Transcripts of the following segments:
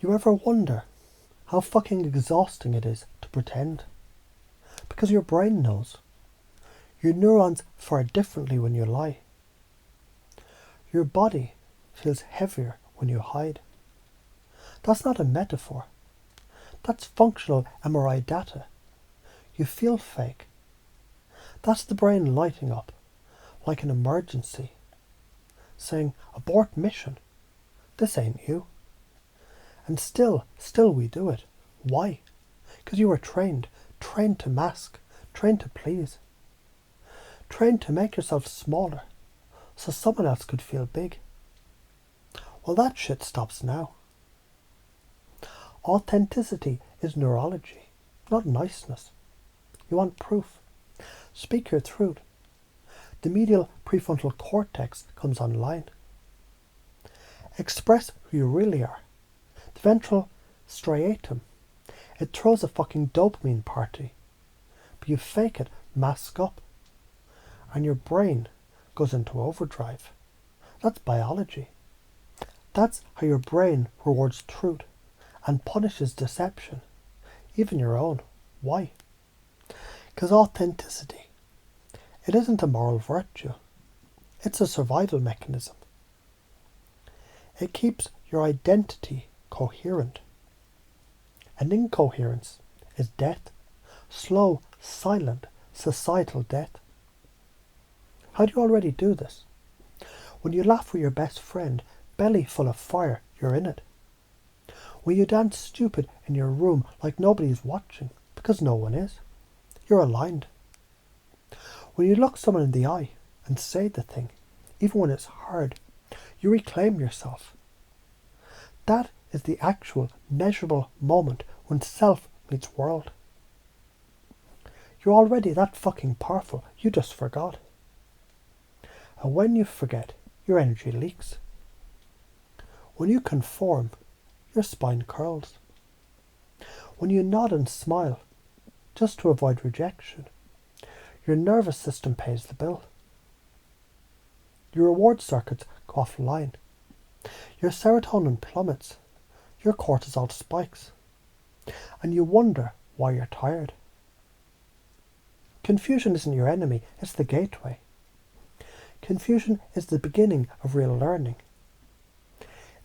You ever wonder how fucking exhausting it is to pretend? Because your brain knows. Your neurons fire differently when you lie. Your body feels heavier when you hide. That's not a metaphor. That's functional MRI data. You feel fake. That's the brain lighting up, like an emergency, saying, abort mission. This ain't you. And still we do it. Why? Because you were trained to mask, trained to please, trained to make yourself smaller so someone else could feel big. Well, that shit stops now. Authenticity is neurology, not niceness. You want proof. Speak your truth. The medial prefrontal cortex comes online. Express who you really are. The ventral striatum, it throws a fucking dopamine party, but you fake it, mask up, and your brain goes into overdrive. That's biology. That's how your brain rewards truth and punishes deception, even your own. Why? Because authenticity, it isn't a moral virtue. It's a survival mechanism. It keeps your identity coherent. And incoherence is death. Slow, silent, societal death. How do you already do this? When you laugh with your best friend, belly full of fire, you're in it. When you dance stupid in your room like nobody is watching, because no one is, you're aligned. When you look someone in the eye and say the thing, even when it's hard, you reclaim yourself. That is the actual measurable moment when self meets world. You're already that fucking powerful, you just forgot. And when you forget, your energy leaks. When you conform, your spine curls. When you nod and smile, just to avoid rejection, your nervous system pays the bill. Your reward circuits go offline. Your serotonin plummets. Your cortisol spikes. And you wonder why you're tired. Confusion isn't your enemy, it's the gateway. Confusion is the beginning of real learning.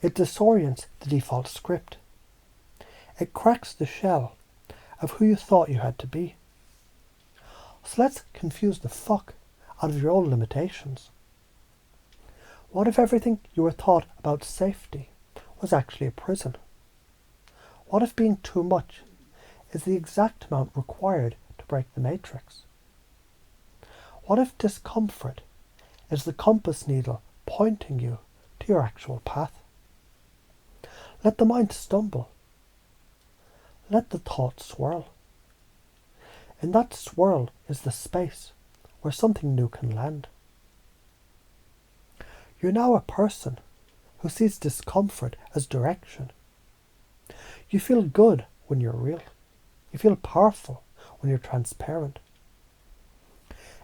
It disorients the default script. It cracks the shell of who you thought you had to be. So let's confuse the fuck out of your own limitations. What if everything you were taught about safety was actually a prison? What if being too much is the exact amount required to break the matrix? What if discomfort is the compass needle pointing you to your actual path? Let the mind stumble. Let the thought swirl. In that swirl is the space where something new can land. You're now a person who sees discomfort as direction. You feel good when you're real. You feel powerful when you're transparent.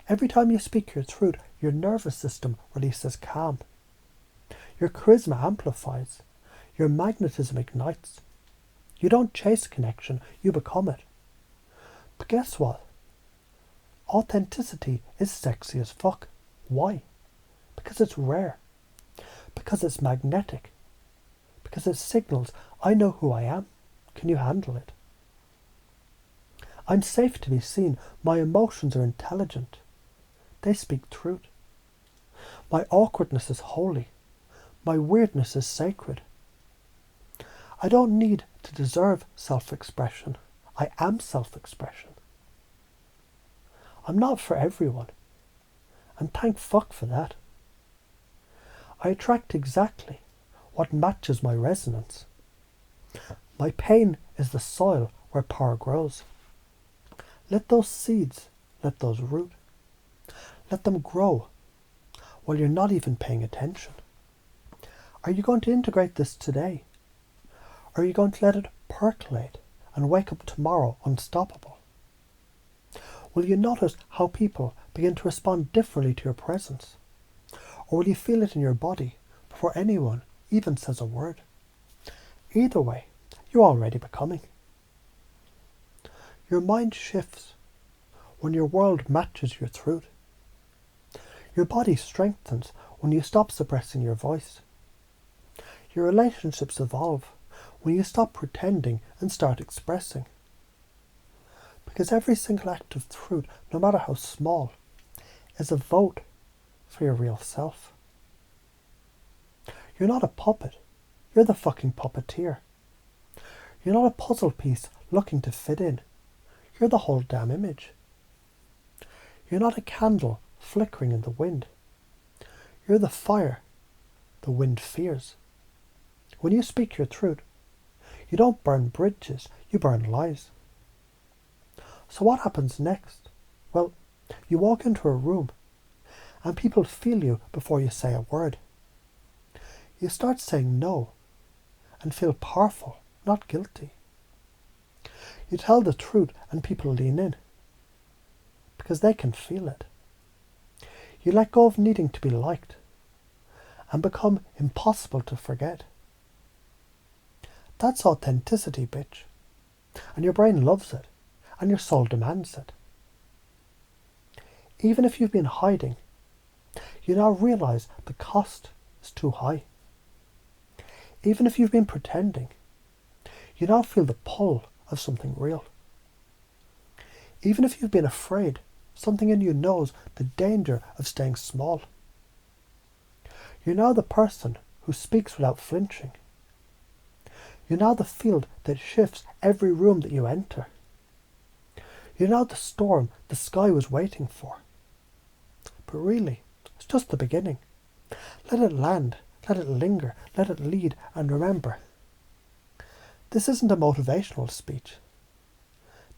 Every time you speak your truth, your nervous system releases calm. Your charisma amplifies. Your magnetism ignites. You don't chase connection, you become it. But guess what? Authenticity is sexy as fuck. Why? Because it's rare. Because it's magnetic. Because it signals, I know who I am. Can you handle it? I'm safe to be seen. My emotions are intelligent. They speak truth. My awkwardness is holy. My weirdness is sacred. I don't need to deserve self-expression. I am self-expression. I'm not for everyone. And thank fuck for that. I attract exactly what matches my resonance. My pain is the soil where power grows. Let those seeds, let those root. Let them grow while you're not even paying attention. Are you going to integrate this today? Or are you going to let it percolate and wake up tomorrow unstoppable? Will you notice how people begin to respond differently to your presence? Or will you feel it in your body before anyone even says a word? Either way, you're already becoming. Your mind shifts when your world matches your truth. Your body strengthens when you stop suppressing your voice. Your relationships evolve when you stop pretending and start expressing. Because every single act of truth, no matter how small, is a vote for your real self. You're not a puppet. You're the fucking puppeteer. You're not a puzzle piece looking to fit in. You're the whole damn image. You're not a candle flickering in the wind. You're the fire the wind fears. When you speak your truth, you don't burn bridges, you burn lies. So what happens next? Well, you walk into a room and people feel you before you say a word. You start saying no and feel powerful, not guilty. You tell the truth and people lean in because they can feel it. You let go of needing to be liked and become impossible to forget. That's authenticity, bitch. And your brain loves it, and your soul demands it. Even if you've been hiding, you now realize the cost is too high. Even if you've been pretending, you now feel the pull of something real. Even if you've been afraid, something in you knows the danger of staying small. You're now the person who speaks without flinching. You're now the field that shifts every room that you enter. You're now the storm the sky was waiting for. But really, it's just the beginning. Let it land, let it linger, let it lead, and remember, this isn't a motivational speech.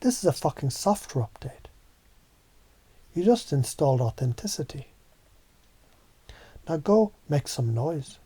This is a fucking software update. You just installed authenticity. Now go make some noise.